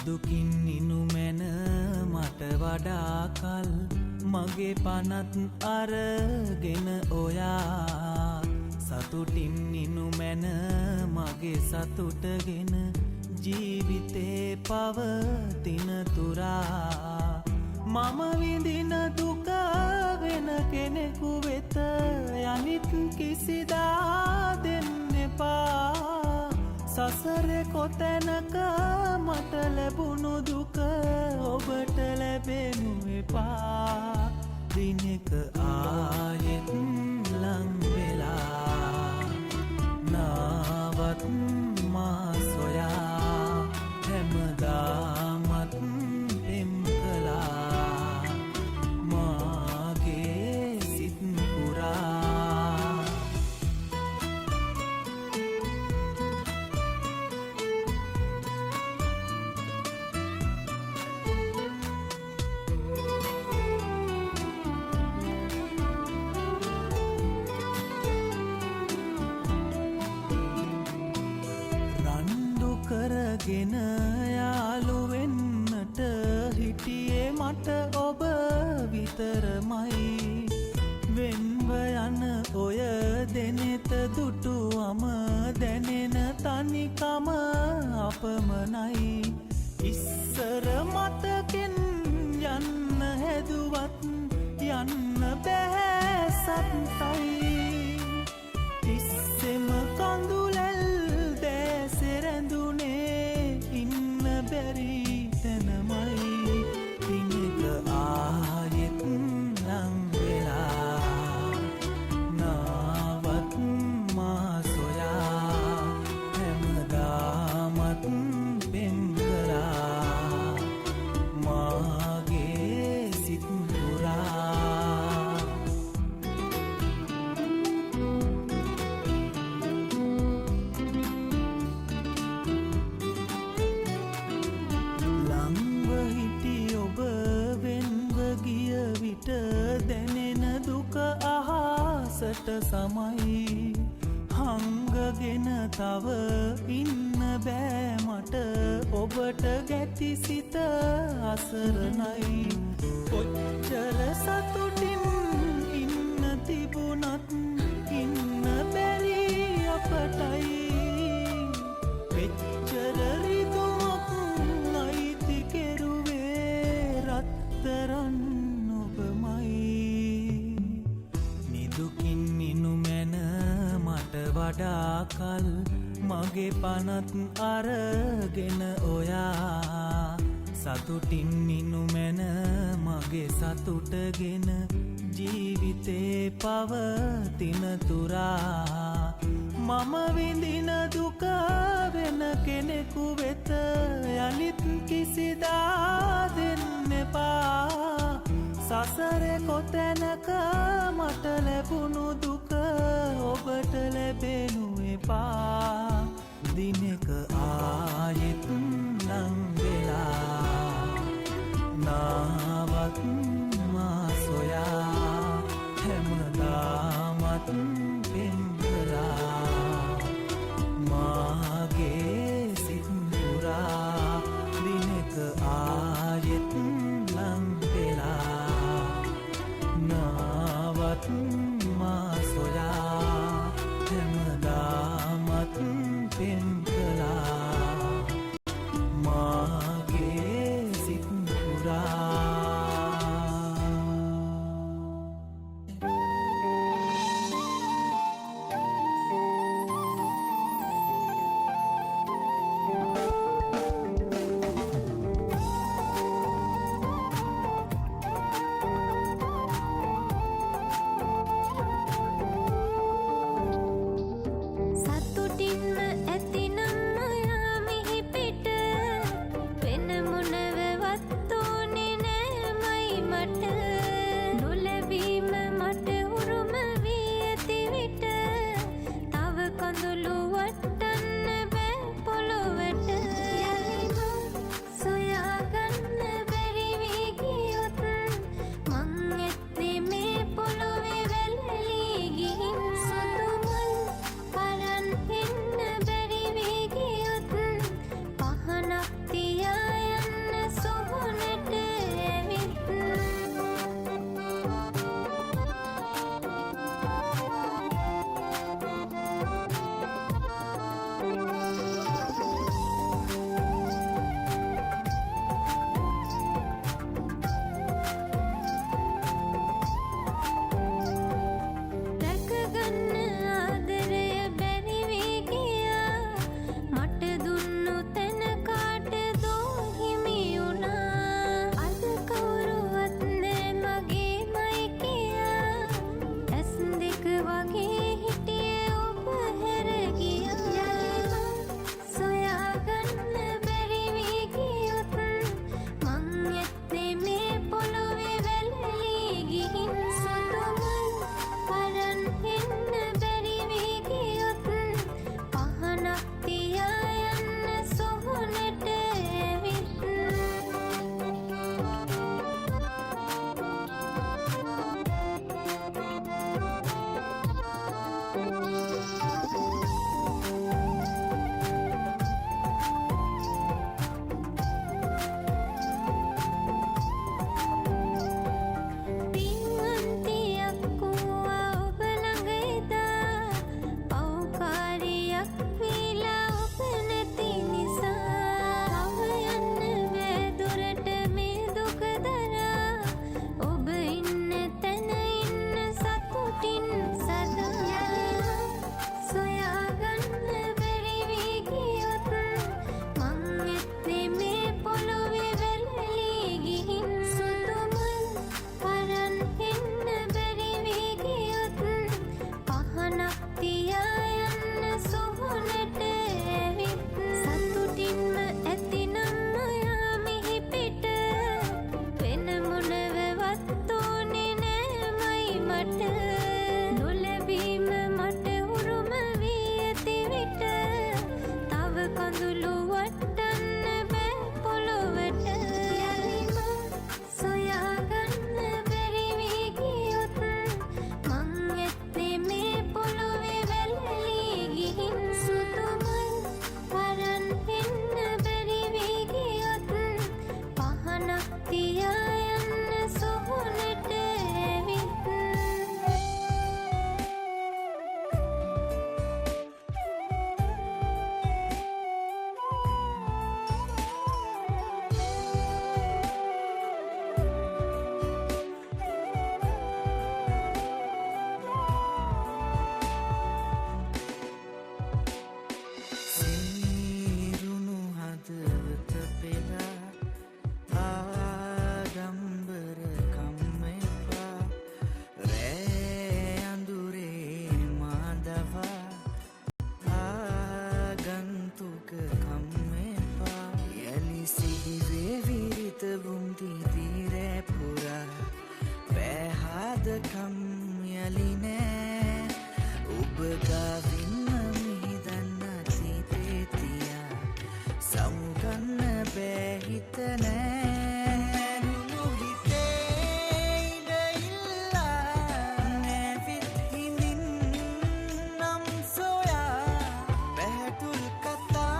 නිදුකින් නිනු මැන මට වඩා කල් මගේ පනත් අරගෙන ඔයා සතුටින් නිනු මැන මගේ සතුටගෙන ජීවිතේ පවතින තුරා මම විඳින දුක වෙන කෙනෙකු වෙත යනිත් කිසිදා දෙන්න එපා සසරේ කොතැනක මට ලැබුණු දුක ඔබට ලැබෙනු එපා දිනක ආයෙත් ලං වෙලා නාවත් මා සොයා හැමදාමත් පෙම් කළා මාගේ සිත් පුරා කරගෙන යාළු වෙන්නට හිටියේ මට ඔබ විතරමයි වෙන්ව යන ඔය දෙනෙත දුටුවම දැනෙන තනිකම අපමණයි ඉස්සර මතකෙන් යන්න හැදුවත් යන්න බෑ සත්තයි ඉස්සෙම කඳුලැල් දැසෙරැඳුනේ ඉන්න බැරි තැනමයි දිනක ආයෙත් ලං වෙලා නාවත් මා සොයා හැමදාමත් පෙම් කළා මාගේ සිත් පුරා ගිය විට දැනෙන දුක අහසට සමයි හංගගෙන තව ඉන්න බෑ මට ඔබට ගැති සිත අසරණයි කොච්චර සතුටින් ඉන්න තිබුණත් ඉන්න බැරි අපටයි මෙච්චර රිදුමක් අයිති කෙරුවේ රත්තරන් නිදුකින් නිනු මැන මට වඩා කල් මගේ පනත් අරගෙන ඔයා සතුටින් නිනු මැන මගේ සතුටගෙන ජීවිතේ පවතින තුරා මම විඳින දුක වෙන කෙනෙකු වෙත යලිත් කිසිදා දෙන්න එපා සසරේ කොතැනක මට ලැබුණු දුක ඔබට ලැබෙනු එපා දිනක ආයෙත් ලං වෙලා නාවත් මා සොයා හැමදාමත් පෙම් කළා මාගේ සිත් පුරා දිනක ආයෙත් ලං වෙලා නාවත් මා සොයා හැමදාමත් පෙම් කළා මාගේ සිත් පුරා වෙන මොනවවත් ඕනේ හොදකම් යලි නෑ ඔබ ගාවින්ම මිහිදන්න අතීතේ තියා සමුගන්න බෑ හිත නෑ නුණු හිතේ ඉඳිල්ලා නැවිත් හිඳින් නම් සොයා පැහැතුල් කතා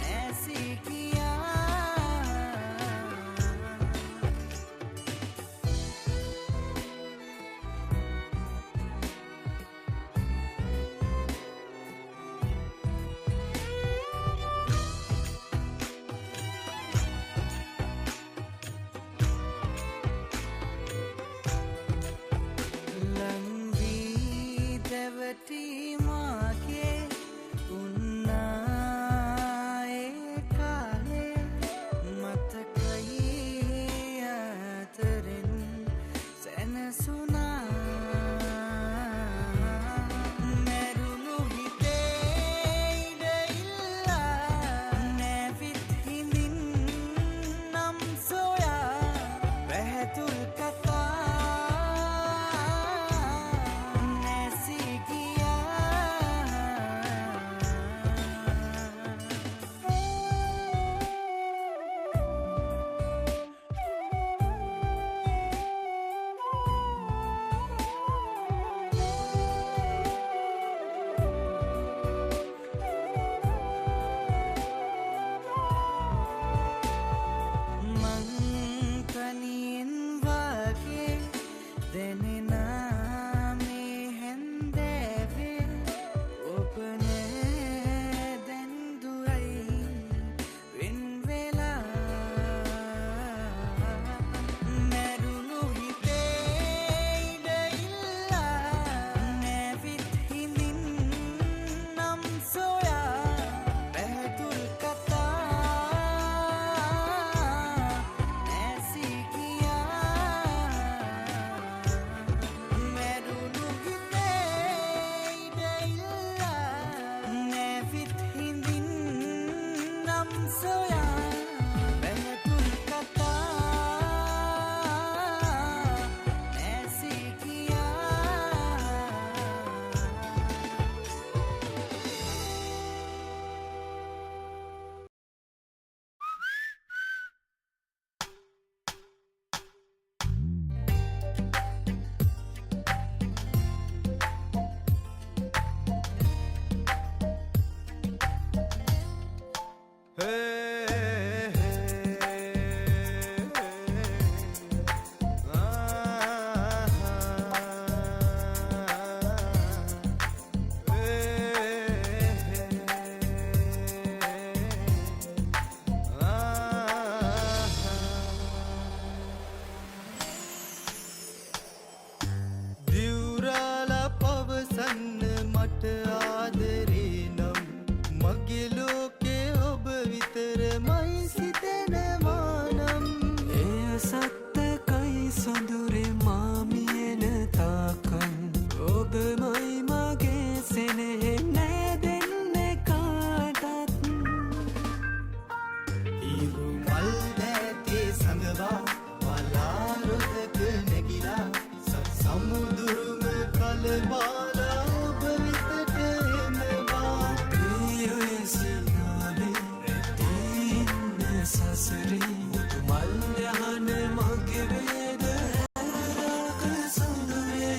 නැසී කියා ලංවී දැවටි මාගේ උන්නායේ කාලේ මතකයි අතරින් සැනසුනා මැරුණු හිතේ ඉඳිල්ලා නැවිත් හිඳින් නම් සොයා පැහැතුල් කතා නැසී මං තනියෙන් වාගේ දැනෙනා මේ හැන්දෑවේ ඔබ නෑ දැන් දුරයි වෙන් වෙලා මැරුණු හිතේ ඉඳිල්ලා නැවිත් හිඳින් නම් සොයා පැහැතුල් කතා නැසී කියා මැරුණු හිතේ ඉඳිල්ලා නැවිත් හිඳින් නම් සොයා පැහැතුල් කතා නැසී කියා දිවුරාලා පවසන්න මට ආදරේ නම් මගේ ලෝකේ ඔබ විතරමයි සිතෙනවා නම් එය සත්තකයි සොඳුරේ මාමියන තාකන් ඔබමයි මගේ සෙනෙහෙ නෑදෙන්නේ කාටත් ඉරු මල් දැතේ සඟවා වලාරොදක නැගිලා සමුදුරුම කලබාලා ඔබ වෙතට එනවා ප්‍රියය සිනාලේ රැඳී ඉන්න සසරේ මුතු මල් යහන මගේ වේද හැරාක සොඳුරේ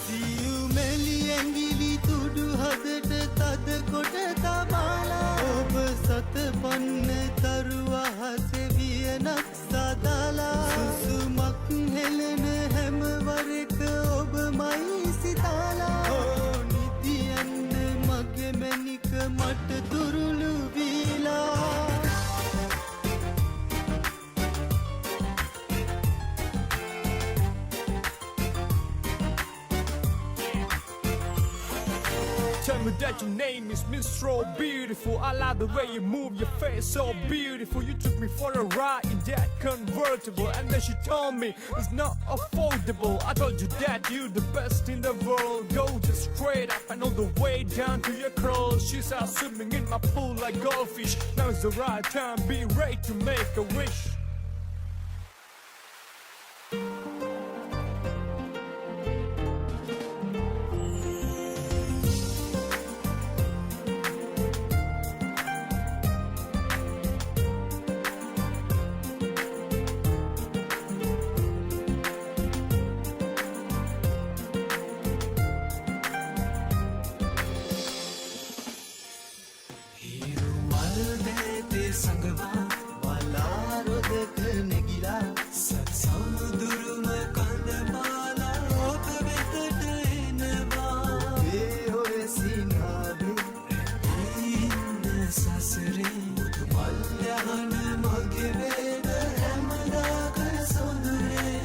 සියුමෙලි ඇඟිලි තුඩු හදට තද කොට තබාලා ඔබ සත පන්න තරු අහසේ වියනක් සදාලා සුසුමක් හෙළන හැම වරක ඔබමයි සිතාලා නිදියන්න මගේ මැනික මට දුරුළු වීලා me that your name is Miss So Beautiful. I love the way you move your face, so beautiful. You took me for a ride in that convertible, and then she told me it's not affordable. I told you that you're the best in the world. Go just straight up and all the way down to your curls. She started swimming in my pool like goldfish. Now it's the right time, be ready to make a wish. संगवा वाला रोदक नेगिला सत समुद्र में कंद माला ओप बेतट Innova बे होए सीनाबे इन ससरे मल्यान मगे वेद हमदा कर सुंदरे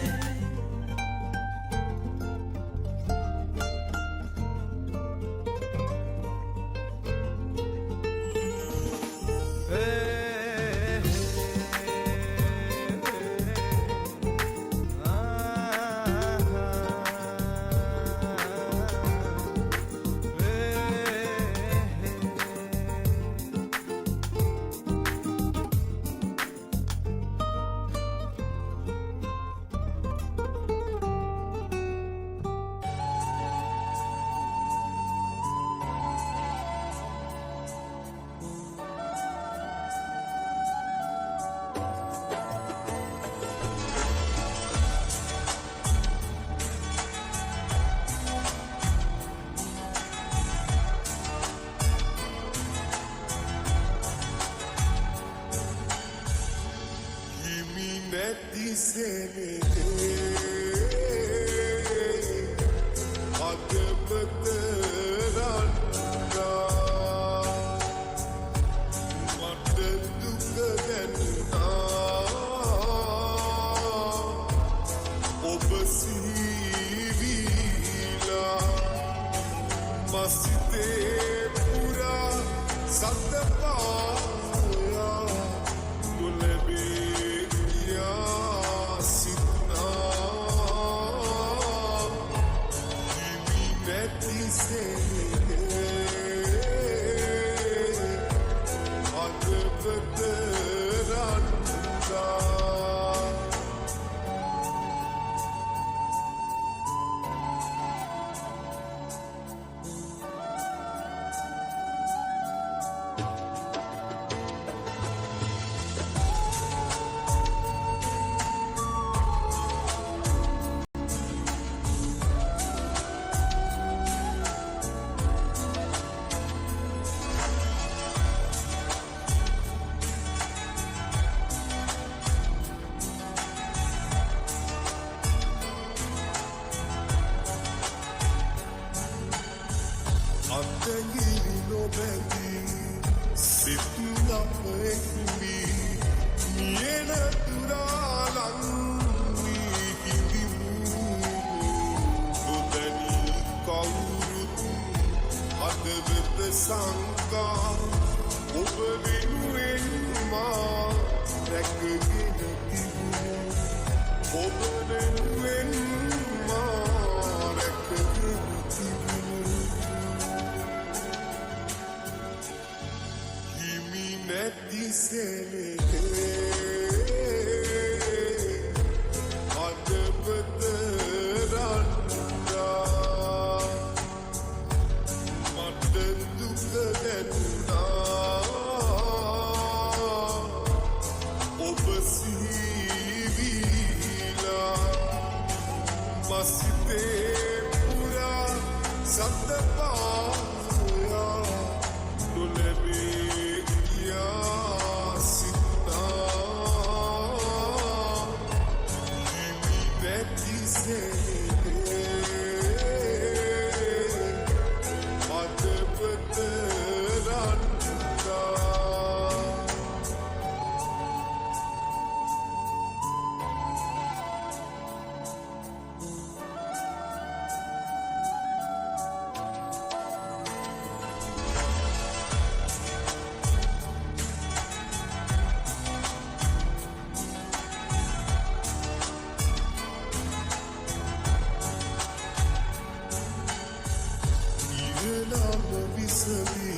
විසවි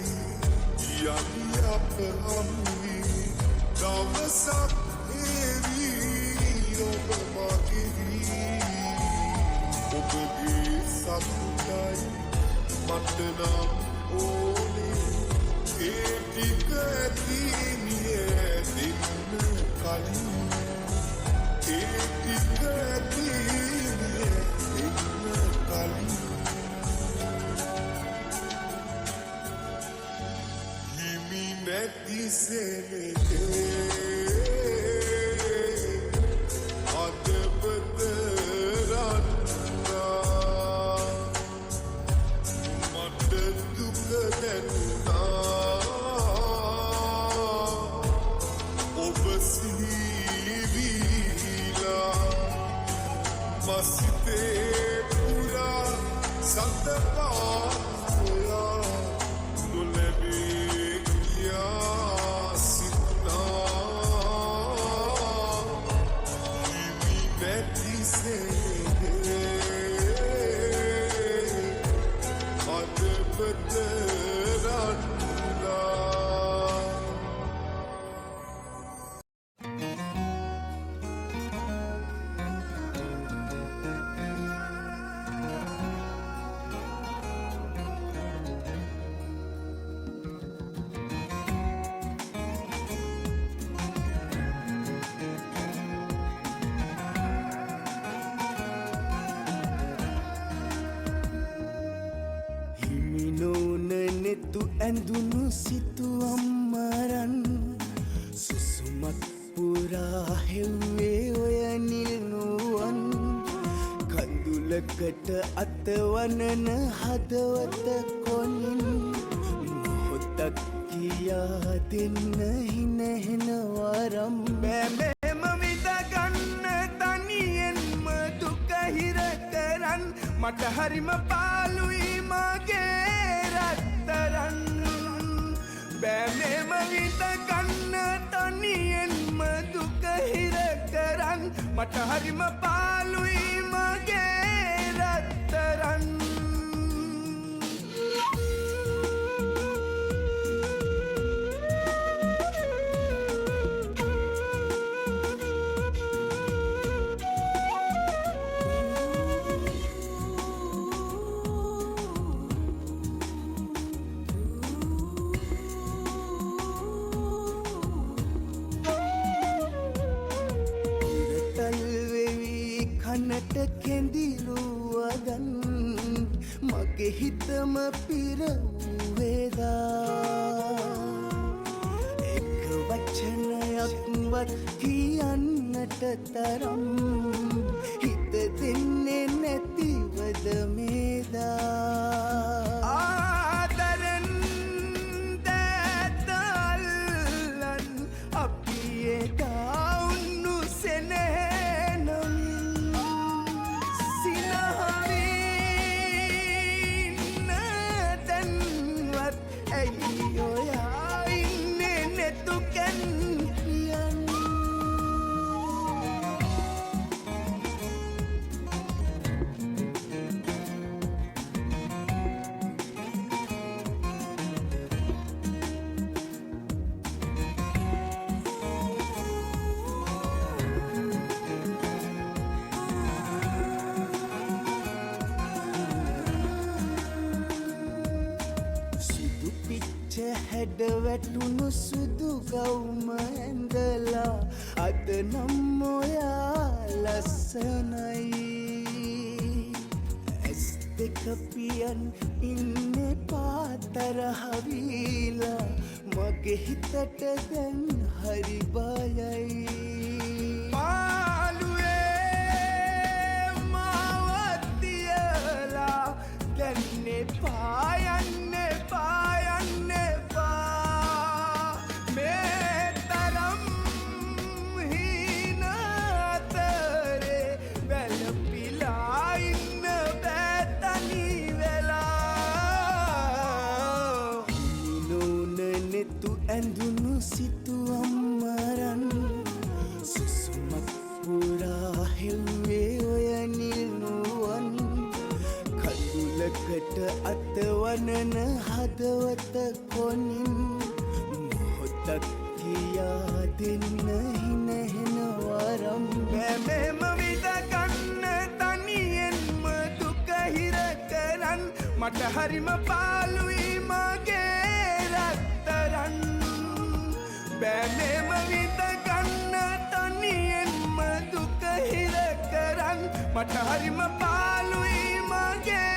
යලි අප හම්වි දවසක් ඒවි ඔබ මගෙවි ඔබගේ සතුටයි මට නම් ඕනේ ඒ ටික ඇතිනිය දෙන්න කලින් ඒ ටික ඇතිනිය දෙන්න කලින් හිමි නැති සෙනෙහේ අදපත රන්නා මට දුක දැනුණා ඔබ සිහිවිලා මසිතේ පුරා සතපායා නොලැබේ කියා සිතා හිමි නැති සෙනෙහේ අදපත රන්නා හිමිනෝනනෙතු ඇඳුණු සිතුවම්මරන් සුසුමත් පුරා හෙව්වේ ඔය නිල්නුවන් කඳුලකට අතවනන හදවත කොනින් මොහොතක් කියා දෙන්න හිනහෙන වරම් බෑමෙම විදගන්න තනියෙන්ම දුක හිර කරන් මට හරිම පාලුයි මගේ රත්තරන් බෑමෙම විදගන්න තනියෙන්ම දුක හිර කරන් මට හරිම පාලුයි මගේ රත්තරන් කනට කෙඳිරුවදන් මගේ හිතම පිරවේදා එක වචනයක්වත් කියන්නට තරම් හිත දෙන්නේ නැතිවද මේදා ආදරෙන් දැතල්ලන් අපි එදා උන්නු සෙනෙහනම් සිනහවින්න දැන්වත් ඇයි ඔයා ඉන්නේ නැතුකැන් කියන්න සුදු පිච්ච හැඩ වැටුණු සුදු ගවුම ඇඳලා අද නම් ඔයා ලස්සනයි ඇස් දෙක පියන් ඉන්නේ පාතරහවිලා මගේ හිතට දැන් හරි බයයි පාළුවේ මාවත් තියලා දැන්නේ පායන්නේ පායන්නේ පා මේ තරම් හිනාතරේ වැළපිලා ඉන්න බෑතනි වෙලා හිමිනෝනනෙතු ඇඳුණු සිතුවම්මරන් දුකට අතවනන හදවත කොනින් මොහොතක් කියා දෙන්න හිනහෙන වරම් බැමෙම විදගන්න තනියෙන්ම දුක හිර කරන් මට හරිම පාළුයි මගේ රත්තරන් බැමෙම විදගන්න තනියෙන්ම දුක හිර කරන් මට හරිම පාළුයි මගේ